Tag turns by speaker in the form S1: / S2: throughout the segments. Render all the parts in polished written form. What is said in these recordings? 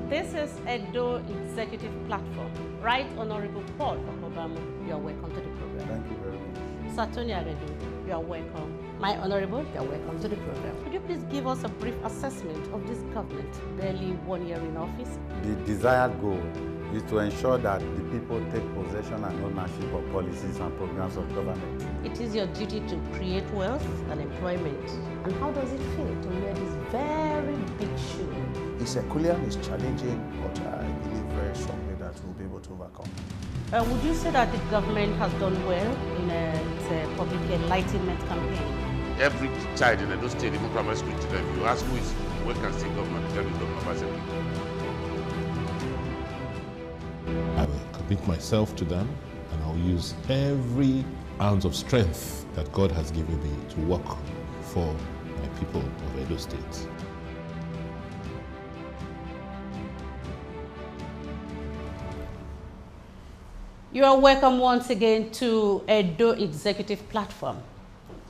S1: This is Edo Executive Platform. Right Honorable Paul Okobamu, you are welcome to the program.
S2: Thank you very much.
S1: Satoni Aredu, you are welcome. My Honorable, you are welcome to the program. Could you please give us a brief assessment of this government, barely 1 year in office?
S2: The desired goal is to ensure that the people take possession and ownership of policies and programs of government.
S1: It is your duty to create wealth and employment. And how does it feel to wear this very big shoe?
S3: It's Herculean, it's challenging, but I believe very strongly that we'll be able to overcome.
S1: Would you say that the government has done well in its public enlightenment campaign?
S4: Every child in Edo State, even primary school children, if you ask who is Western State government, tell you Governor Obaseki.
S5: I will commit myself to them, and I'll use every ounce of strength that God has given me to work for my people of Edo State.
S1: You are welcome once again to Edo Executive Platform,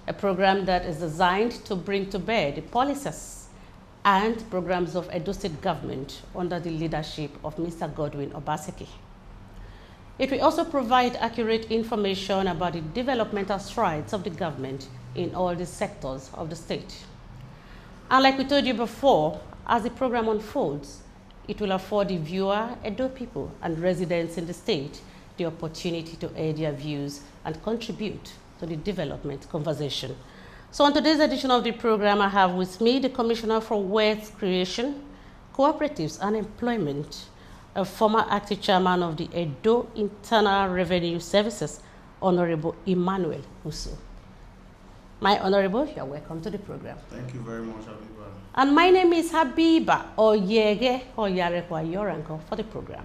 S1: a program that is designed to bring to bear the policies and programs of Edo State government under the leadership of Mr. Godwin Obaseki. It will also provide accurate information about the developmental strides of the government in all the sectors of the state. And like we told you before, as the program unfolds, it will afford the viewer, Edo people, and residents in the state the opportunity to air their views and contribute to the development conversation. So on today's edition of the program, I have with me the Commissioner for Wealth Creation, Cooperatives and Employment, a former active chairman of the Edo Internal Revenue Services, Honorable Emmanuel Usoh. My Honorable, you are welcome to the program.
S3: Thank you very much, Habiba.
S1: And my name is Habiba Oyege Oyarekwa Yoranko for the program.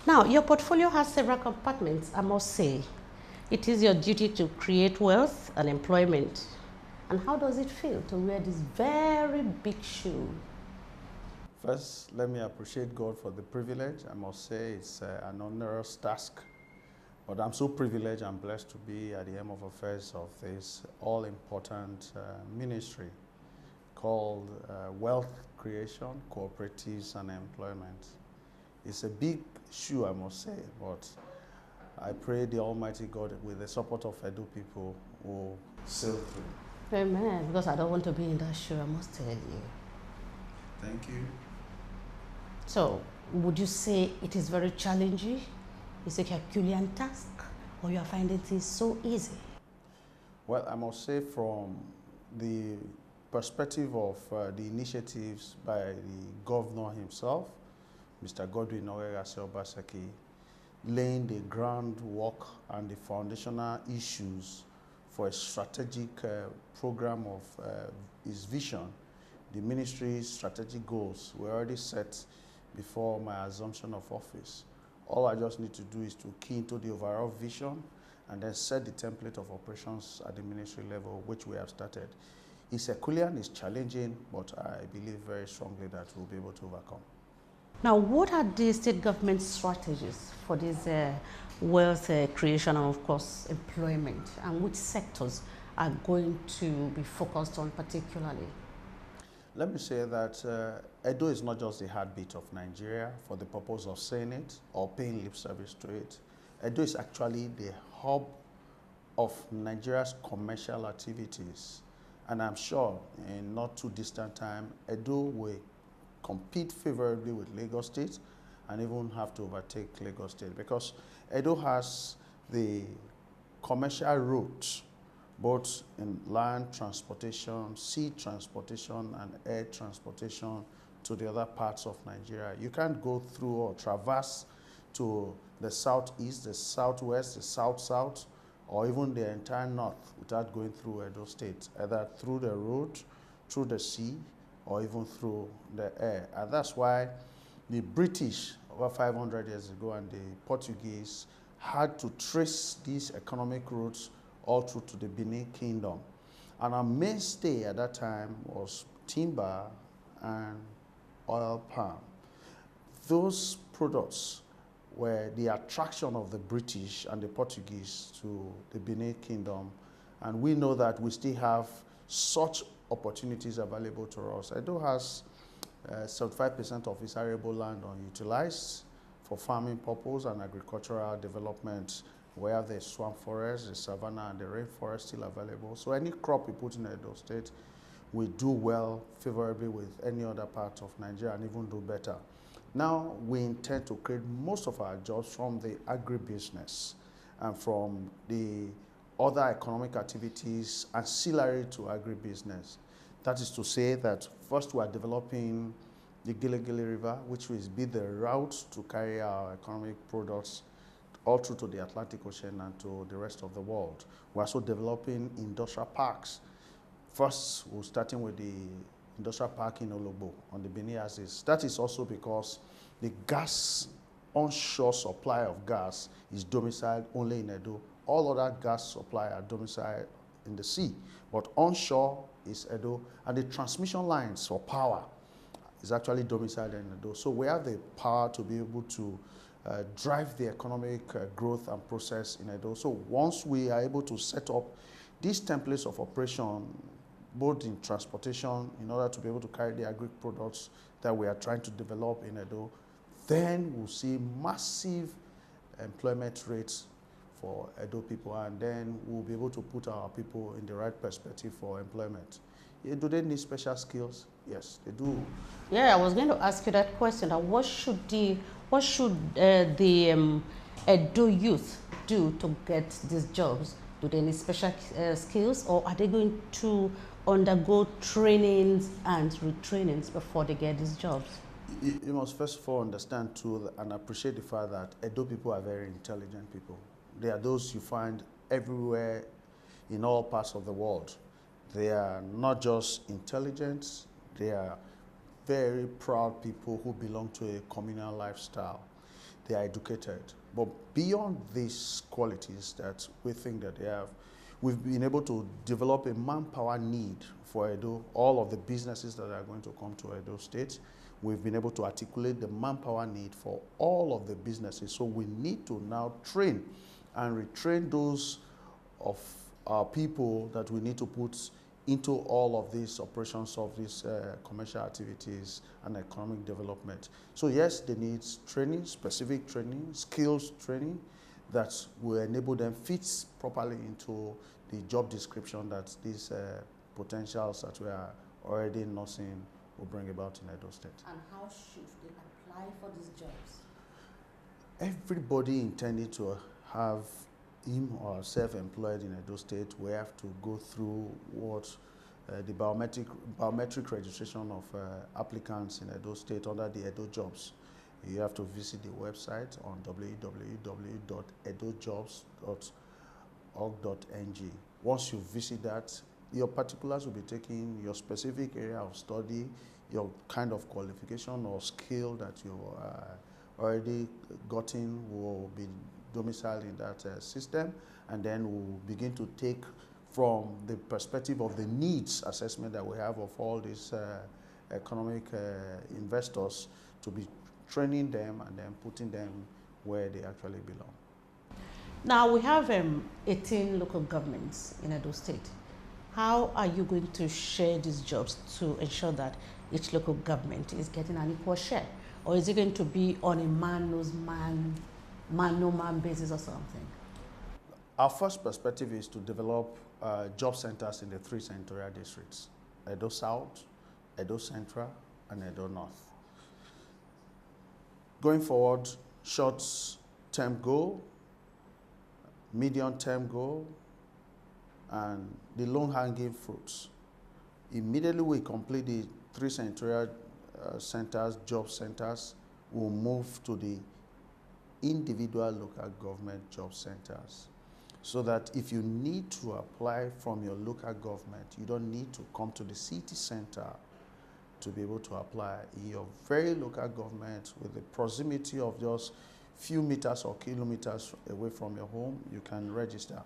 S1: Now, your portfolio has several compartments, I must say. It is your duty to create wealth and employment. And how does it feel to wear this very big shoe?
S3: First, let me appreciate God for the privilege. I must say it's an onerous task, but I'm so privileged and blessed to be at the helm of affairs of this all-important ministry called Wealth Creation, Cooperatives and Employment. It's a big shoe, I must say, but I pray the Almighty God, with the support of Edo people, will sail through.
S1: Amen, because I don't want to be in that shoe, I must tell you.
S3: Thank you.
S1: So, would you say it is very challenging? It's a Herculean task, or you are finding things so easy?
S3: Well, I must say from the perspective of the initiatives by the governor himself, Mr. Godwin Obaseki, laying the groundwork and the foundational issues for a strategic program of his vision. The ministry's strategic goals were already set before my assumption of office. All I just need to do is to key into the overall vision and then set the template of operations at the ministry level, which we have started. It's Herculean, it's challenging, but I believe very strongly that we'll be able to overcome.
S1: Now, what are the state government strategies for this wealth creation and, of course, employment? And which sectors are going to be focused on particularly?
S3: Let me say that Edo is not just the heartbeat of Nigeria for the purpose of saying it or paying lip service to it. Edo is actually the hub of Nigeria's commercial activities. And I'm sure in not too distant time, Edo will compete favorably with Lagos State and even have to overtake Lagos State, because Edo has the commercial routes both in land transportation, sea transportation, and air transportation to the other parts of Nigeria. You can't go through or traverse to the southeast, the southwest, the south-south, or even the entire north without going through Edo State, either through the road, through the sea, or even through the air. And that's why the British, over 500 years ago, and the Portuguese had to trace these economic routes all through to the Benin Kingdom. And our mainstay at that time was timber and oil palm. Those products were the attraction of the British and the Portuguese to the Benin Kingdom. And we know that we still have such opportunities available to us. Edo has 75% of its arable land unutilized for farming purpose and agricultural development. We have the swamp forest, the savanna, and the rainforest still available. So any crop we put in Edo State, we do well favorably with any other part of Nigeria and even do better. Now we intend to create most of our jobs from the agribusiness and from the other economic activities ancillary to agribusiness. That is to say that first we are developing the Gile River, which will be the route to carry our economic products all through to the Atlantic Ocean and to the rest of the world. We're also developing industrial parks. First, we're starting with the industrial park in Ologbo on the Benin axis. That is also because the gas, onshore supply of gas is domiciled only in Edo. All other gas supply are domiciled in the sea, but onshore is Edo, and the transmission lines for power is actually domiciled in Edo. So we have the power to be able to drive the economic growth and process in Edo. So once we are able to set up these templates of operation, both in transportation, in order to be able to carry the agri products that we are trying to develop in Edo, then we'll see massive employment rates for Edo people, and then we'll be able to put our people in the right perspective for employment. Do they need special skills? Yes, they do.
S1: Yeah, I was going to ask you that question. What should the Edo youth do to get these jobs? Do they need special skills, or are they going to undergo trainings and retrainings before they get these jobs?
S3: You must first of all understand too and appreciate the fact that Edo people are very intelligent people. They are those you find everywhere in all parts of the world. They are not just intelligent, they are very proud people who belong to a communal lifestyle. They are educated. But beyond these qualities that we think that they have, we've been able to develop a manpower need for Edo. All of the businesses that are going to come to Edo State, we've been able to articulate the manpower need for all of the businesses. So we need to now train and retrain those of our people that we need to put into all of these operations of these commercial activities and economic development. So yes, they need training, specific training, skills training that will enable them fit properly into the job description that these potentials that we are already nursing will bring about in Edo State.
S1: And how should they apply for these jobs?
S3: Everybody intending to have him or herself employed in Edo State, we have to go through what the biometric registration of applicants in Edo State under the Edo Jobs. You have to visit the website on www.edojobs.org.ng. Once you visit that, your particulars will be taken, your specific area of study, your kind of qualification or skill that you already gotten will be domiciled in that system, and then we'll begin to take from the perspective of the needs assessment that we have of all these economic investors to be training them and then putting them where they actually belong.
S1: Now we have 18 local governments in Edo State. How are you going to share these jobs to ensure that each local government is getting an equal share? Or is it going to be on a man-no-man basis or something?
S3: Our first perspective is to develop job centers in the 3 senatorial districts: Edo South, Edo Central, and Edo North. Going forward, short-term goal, medium-term goal, and the low-hanging fruits. Immediately we complete the 3 senatorial centers, job centers, we'll move to the individual local government job centers, so that if you need to apply from your local government, you don't need to come to the city center to be able to apply. In your very local government, with the proximity of just few meters or kilometers away from your home, you can register.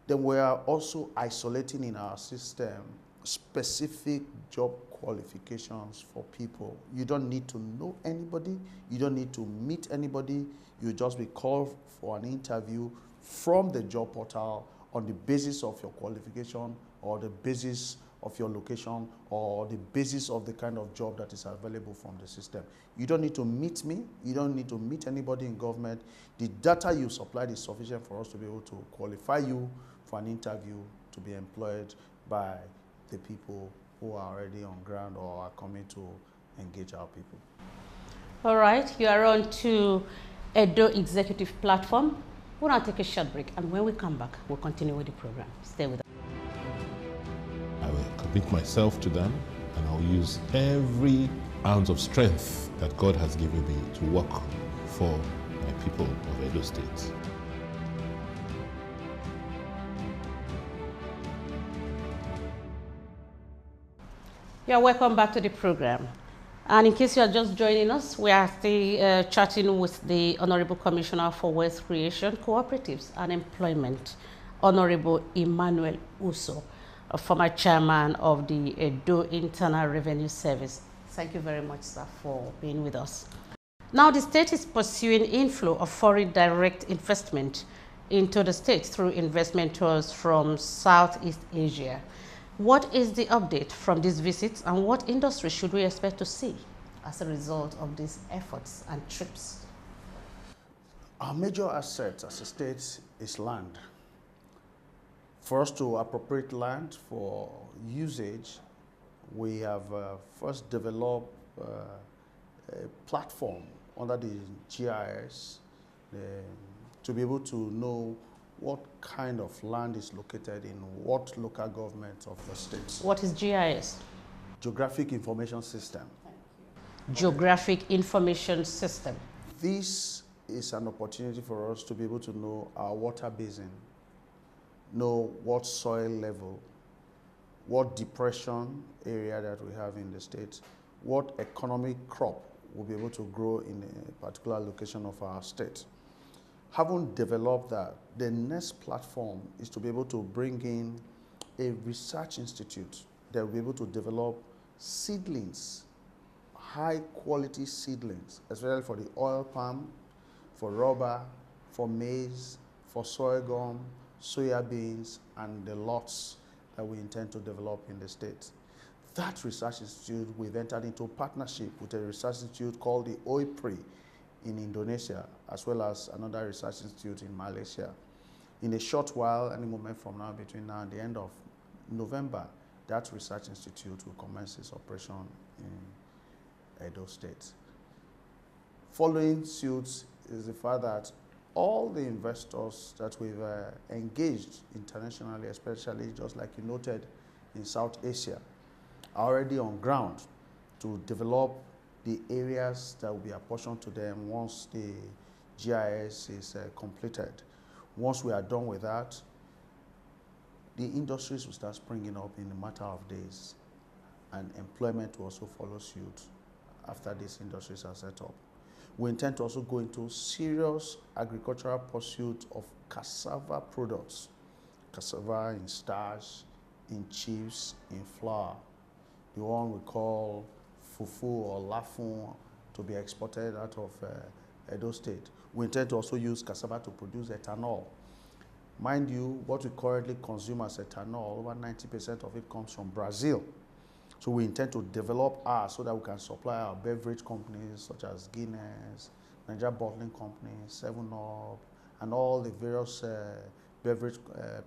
S3: Then we are also isolating in our system specific job qualifications for people. You don't need to know anybody, you don't need to meet anybody, you just be called for an interview from the job portal on the basis of your qualification or the basis of your location or the basis of the kind of job that is available from the system. You don't need to meet me. You don't need to meet anybody in government. The data you supplied is sufficient for us to be able to qualify you for an interview to be employed by the people who are already on ground or are coming to engage our people.
S1: All right, you are on to Edo Executive Platform. We'll now take a short break, and when we come back, we'll continue with the program. Stay with us.
S5: I will commit myself to them, and I'll use every ounce of strength that God has given me to work for my people of Edo State.
S1: You're welcome back to the program. And in case you are just joining us, we are still chatting with the Honorable Commissioner for Wealth Creation, Cooperatives and Employment, Honorable Emmanuel Usoh, a former chairman of the Edo Internal Revenue Service. Thank you very much, sir, for being with us. Now, the state is pursuing inflow of foreign direct investment into the state through investment tours from Southeast Asia. What is the update from these visits, and what industry should we expect to see as a result of these efforts and trips?
S3: Our major asset as a state is land. For us to appropriate land for usage, we have first developed a platform under the GIS to be able to know what kind of land is located in what local government of the state.
S1: What is GIS?
S3: Geographic Information System.
S1: Geographic Information System.
S3: This is an opportunity for us to be able to know our water basin, know what soil level, what depression area that we have in the state, what economic crop will be able to grow in a particular location of our state. Having developed that, the next platform is to be able to bring in a research institute that will be able to develop seedlings, high quality seedlings, especially for the oil palm, for rubber, for maize, for sorghum, soya beans, and the lots that we intend to develop in the state. That research institute, we've entered into a partnership with a research institute called the OIPRI in Indonesia, as well as another research institute in Malaysia. In a short while, any moment from now, between now and the end of November, that research institute will commence its operation in Edo State. Following suit is the fact that all the investors that we've engaged internationally, especially just like you noted in South Asia, are already on ground to develop the areas that will be apportioned to them once the GIS is completed. Once we are done with that, the industries will start springing up in a matter of days, and employment will also follow suit after these industries are set up. We intend to also go into serious agricultural pursuit of cassava products, cassava in starch, in chips, in flour, the one we call fufu or lafun, to be exported out of Edo State. We intend to also use cassava to produce ethanol. Mind you, what we currently consume as ethanol, over 90% of it comes from Brazil. So we intend to develop ours so that we can supply our beverage companies such as Guinness, Nigeria Bottling Company, 7-Up, and all the various beverage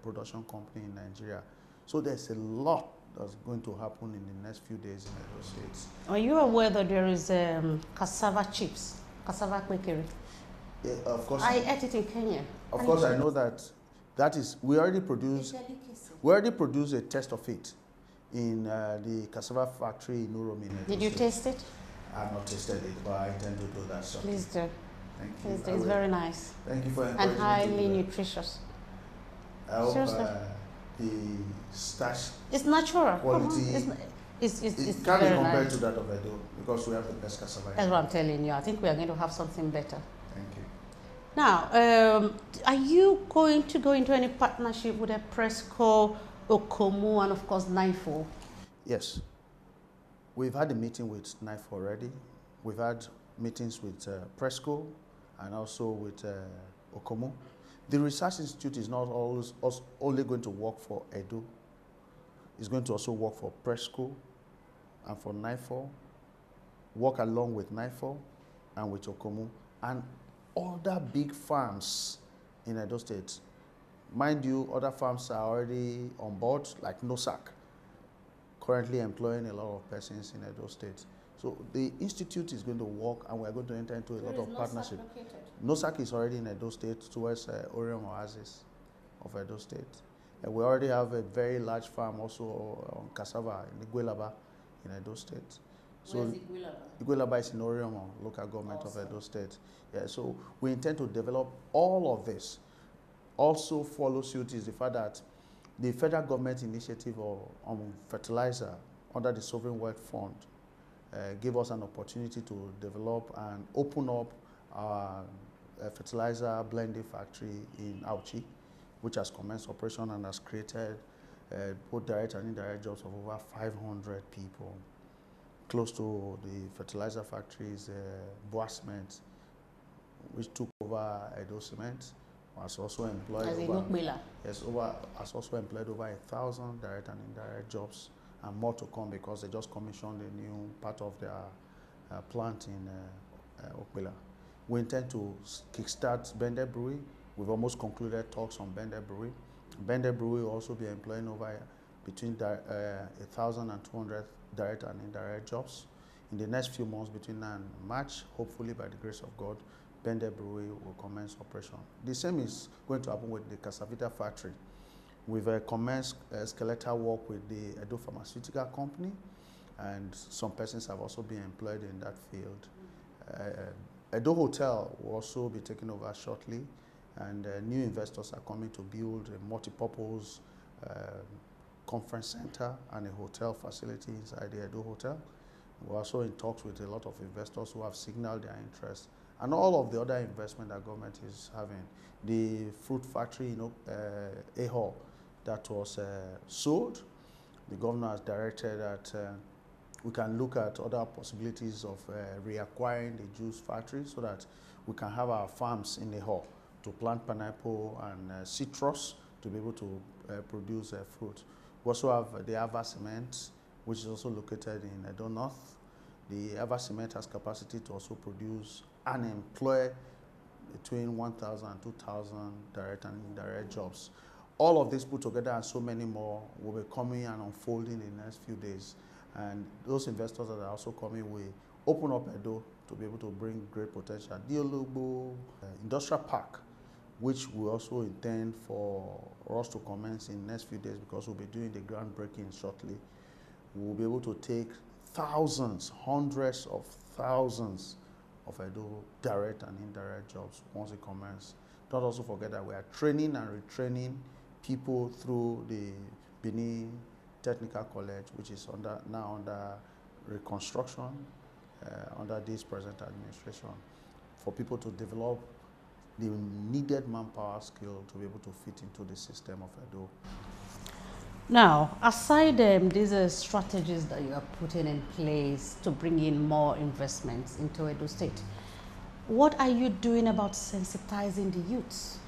S3: production companies in Nigeria. So there's a lot that's going to happen in the next few days in Edo State.
S1: Are you aware that there is cassava chips, cassava bakery?
S3: Yeah, of course.
S1: I ate it in Kenya.
S3: Of course, I know that is, we already produce a test of it in the cassava factory in Uromi.
S1: Did you taste it?
S3: I have not tasted it, but I intend to do that.
S1: Please do.
S3: Thank you.
S1: Please do. It's very nice.
S3: Thank you for encouraging
S1: and
S3: me to
S1: highly
S3: do that.
S1: nutritious.
S3: I hope
S1: Seriously.
S3: the starch
S1: It's natural.
S3: quality
S1: It's
S3: it can't be
S1: very
S3: compared
S1: nice.
S3: to that of Edo because we have the best cassava.
S1: That's what I'm telling you. I think we are going to have something better.
S3: Thank you.
S1: Now, are you going to go into any partnership with a Presco, Okomu, and of course NIFO?
S3: Yes. We've had a meeting with NIFO already. We've had meetings with Presco and also with Okomu. The Research Institute is not always only going to work for Edo. He's going to also work for Presco and for NIFO, work along with NIFO and with Okomu and other big farms in Edo State. Mind you, other farms are already on board, like NOSAC, currently employing a lot of persons in Edo State. So the institute is going to work, and we're going to enter into a lot of partnership. NOSAC is already in Edo State towards Orion Oasis of Edo State. And we already have a very large farm also on cassava in Iguelaba in Edo State. So
S1: where's Iguelaba?
S3: Iguelaba is in Orion, local government of Edo State. Yeah, so we intend to develop all of this. Also follow suit is the fact that the federal government initiative on fertilizer under the Sovereign Wealth Fund gave us an opportunity to develop and open up our fertilizer blending factory in Auchi, which has commenced operation and has created both direct and indirect jobs of over 500 people. Close to the fertilizer factory is Boa Cement, which took over Edo Cement. Has also employed has also employed over 1,000 direct and indirect jobs, and more to come because they just commissioned a new part of their plant in Okbila. We intend to kickstart Bende Brewery. We've almost concluded talks on Bende Brewery. Bende Brewery will also be employing over between 1,000 and 200 direct and indirect jobs. In the next few months, between now and March, hopefully by the grace of God, Bende Brewery will commence operation. The same is going to happen with the Casavita factory. We've commenced skeletal work with the Edo Pharmaceutical Company, and some persons have also been employed in that field. Edo Hotel will also be taken over shortly, and new investors are coming to build a multi-purpose conference center and a hotel facility inside the Edo Hotel. We're also in talks with a lot of investors who have signaled their interest, and all of the other investment that government is having. The fruit factory, Eho, that was sold. The governor has directed that we can look at other possibilities of reacquiring the juice factory so that we can have our farms in Eho to plant pineapple and citrus to be able to produce fruit. We also have the Ava Cement, which is also located in Edo North. The Ava Cement has capacity to also produce and employ between 1,000 and 2,000 direct and indirect jobs. All of this put together and so many more will be coming and unfolding in the next few days. And those investors that are also coming will open up Edo to be able to bring great potential. Diologbo Industrial Park, which we also intend for us to commence in the next few days because we'll be doing the groundbreaking shortly. We'll be able to take thousands, hundreds of thousands of Edo direct and indirect jobs once it commences. Don't also forget that we are training and retraining people through the Benin Technical College, which is now under reconstruction under this present administration, for people to develop the needed manpower skill to be able to fit into the system of Edo.
S1: Now, aside these strategies that you are putting in place to bring in more investments into Edo State, what are you doing about sensitizing the youths?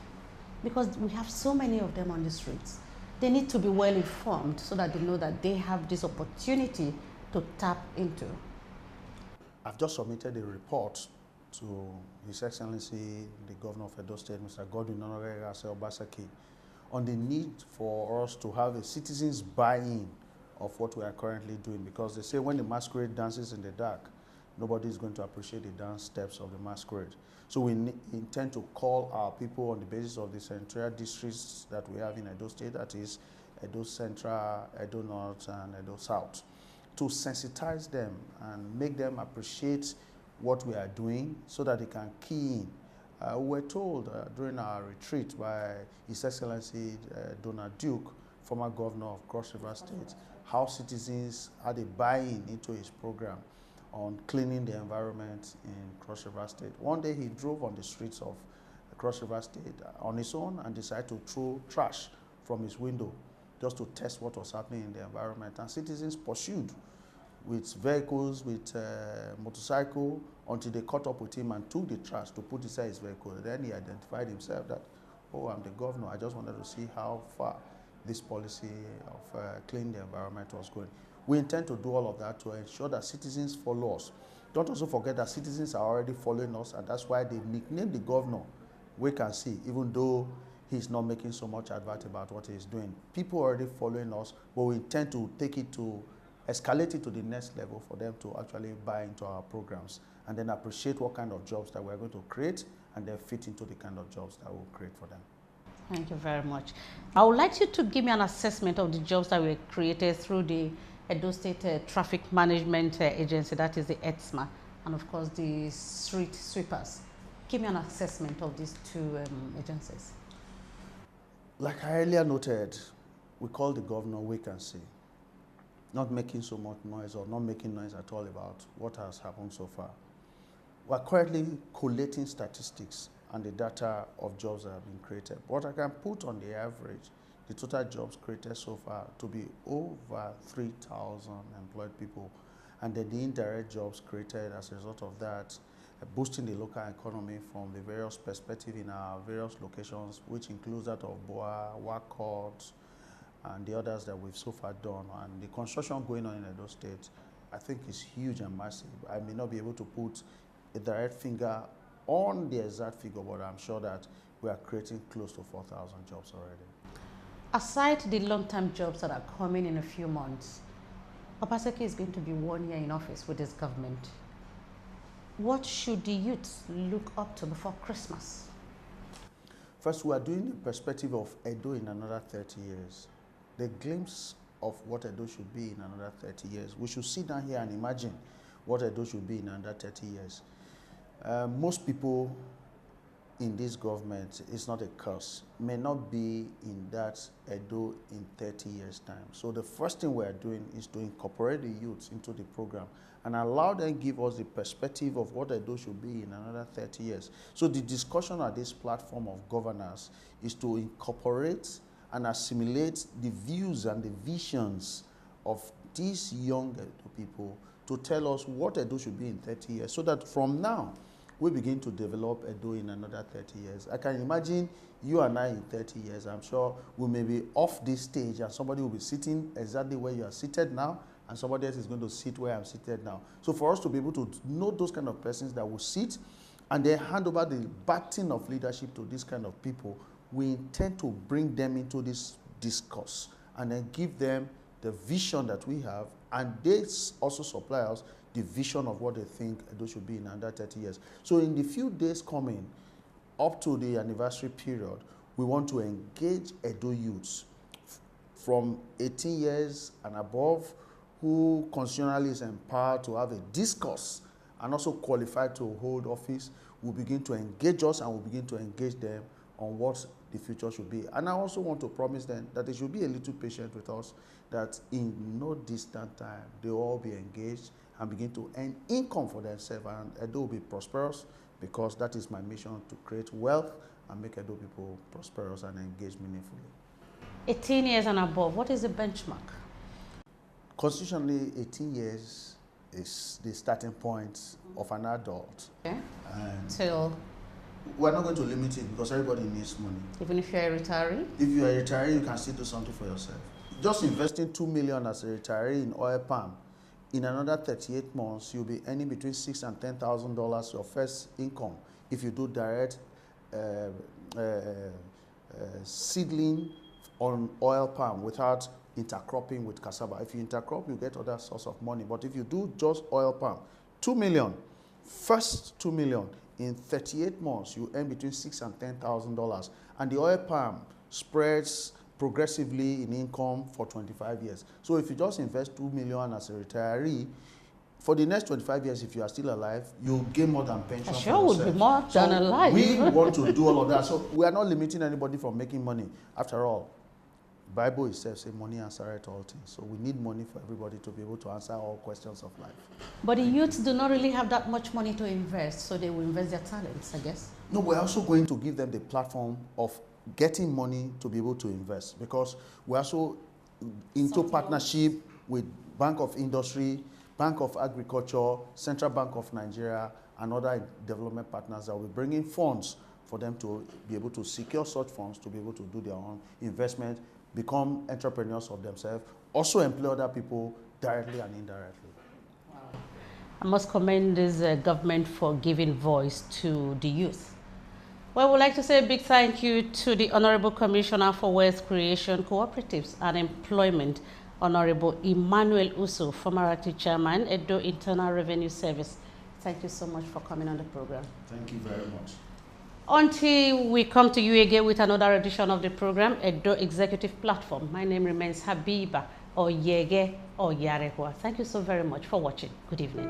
S1: Because we have so many of them on the streets. They need to be well informed so that they know that they have this opportunity to tap into.
S3: I've just submitted a report to His Excellency, the Governor of Edo State, Mr. Godwin Obaseki-led, on the need for us to have a citizens buy-in of what we are currently doing, because they say when the masquerade dances in the dark, nobody is going to appreciate the dance steps of the masquerade. So we intend to call our people on the basis of the central districts that we have in Edo State, that is Edo Central, Edo North, and Edo South, to sensitize them and make them appreciate what we are doing so that they can key in. We were told during our retreat by His Excellency Donald Duke, former governor of Cross River State, how citizens had a buy-in into his program on cleaning the environment in Cross River State. One day he drove on the streets of Cross River State on his own and decided to throw trash from his window just to test what was happening in the environment. And citizens pursued with vehicles, with motorcycle, until they caught up with him and took the trash to put inside his vehicle. Then he identified himself that, oh, I'm the governor. I just wanted to see how far this policy of cleaning the environment was going. We intend to do all of that to ensure that citizens follow us. Don't also forget that citizens are already following us, and that's why they nicknamed the governor Wait and See, even though he's not making so much advert about what he's doing. People are already following us, but we intend to take it to, escalate it to the next level for them to actually buy into our programs and then appreciate what kind of jobs that we're going to create and then fit into the kind of jobs that we'll create for them.
S1: Thank you very much. I would like you to give me an assessment of the jobs that were created through the Edo State Traffic Management Agency, that is the ETSMA, and of course the street sweepers. Give me an assessment of these two agencies.
S3: Like I earlier noted, we call the governor Wait and See, not making so much noise or not making noise at all about what has happened so far. We're currently collating statistics and the data of jobs that have been created. What I can put on the average, the total jobs created so far to be over 3,000 employed people, and then the indirect jobs created as a result of that, boosting the local economy from the various perspectives in our various locations, which includes that of Boa, Wakot, and the others that we've so far done. And the construction going on in Edo State, I think is huge and massive. I may not be able to put a direct finger on the exact figure, but I'm sure that we are creating close to 4,000 jobs already.
S1: Aside the long-term jobs that are coming in a few months, Obaseki is going to be 1 year in office with this government. What should the youth look up to before Christmas?
S3: First, we are doing the perspective of Edo in another 30 years. The glimpse of what Edo should be in another 30 years. We should sit down here and imagine what Edo should be in another 30 years. Most people in this government, it's not a curse, may not be in that Edo in 30 years' time. So the first thing we are doing is to incorporate the youths into the program and allow them give us the perspective of what Edo should be in another 30 years. So the discussion at this platform of governance is to incorporate and assimilate the views and the visions of these young Edo people to tell us what Edo should be in 30 years, so that from now, we begin to develop Edo in another 30 years. I can imagine you and I in 30 years, I'm sure we may be off this stage and somebody will be sitting exactly where you are seated now, and somebody else is going to sit where I'm seated now. So for us to be able to know those kind of persons that will sit and then hand over the baton of leadership to these kind of people, we intend to bring them into this discourse and then give them the vision that we have, and they also supply us the vision of what they think Edo should be in under 30 years. So in the few days coming up to the anniversary period, we want to engage Edo youths from 18 years and above who constitutionally is empowered to have a discourse and also qualified to hold office. Will begin to engage us and we'll begin to engage them on what the future should be. And I also want to promise them that they should be a little patient with us, that in no distant time, they will all be engaged and begin to earn income for themselves, and Edo will be prosperous, because that is my mission, to create wealth and make Edo people prosperous and engaged meaningfully.
S1: 18 years and above, what is the benchmark?
S3: Constitutionally, 18 years is the starting point of an adult.
S1: Okay.
S3: Till? We're not going to limit it because everybody needs money.
S1: Even if you're a retiree?
S3: If you're a retiree, you can still do something for yourself. Just investing $2 million as a retiree in oil palm, in another 38 months, you'll be earning between $6,000 and $10,000 your first income if you do direct seedling on oil palm without intercropping with cassava. If you intercrop, you get other source of money. But if you do just oil palm, 2 million, first 2 million, in 38 months, you earn between $6,000 and $10,000. And the oil palm spreads progressively in income for 25 years. So if you just invest 2 million as a retiree, for the next 25 years, if you are still alive, you'll gain more than pension.
S1: Sure, would be more than alive.
S3: We want to do all of that. So we are not limiting anybody from making money. After all, Bible itself says money answereth all things. So we need money for everybody to be able to answer all questions of life.
S1: But the youths do not really have that much money to invest, so they will invest their talents, I guess.
S3: No, we're also going to give them the platform of getting money to be able to invest, because we're also into partnership with Bank of Industry, Bank of Agriculture, Central Bank of Nigeria, and other development partners that will bring in funds for them to be able to secure such funds to be able to do their own investment become entrepreneurs of themselves, also employ other people directly and indirectly.
S1: I must commend this government for giving voice to the youth. Well, we'd like to say a big thank you to the Honorable Commissioner for Wealth Creation, Cooperatives and Employment, Honorable Emmanuel Usoh, former acting chairman, Edo Internal Revenue Service. Thank you so much for coming on the program.
S3: Thank you very much.
S1: Until we come to you again with another edition of the program, Edo Executive Platform, my name remains Habiba Oyege Oyarekwa. Thank you so very much for watching. Good evening.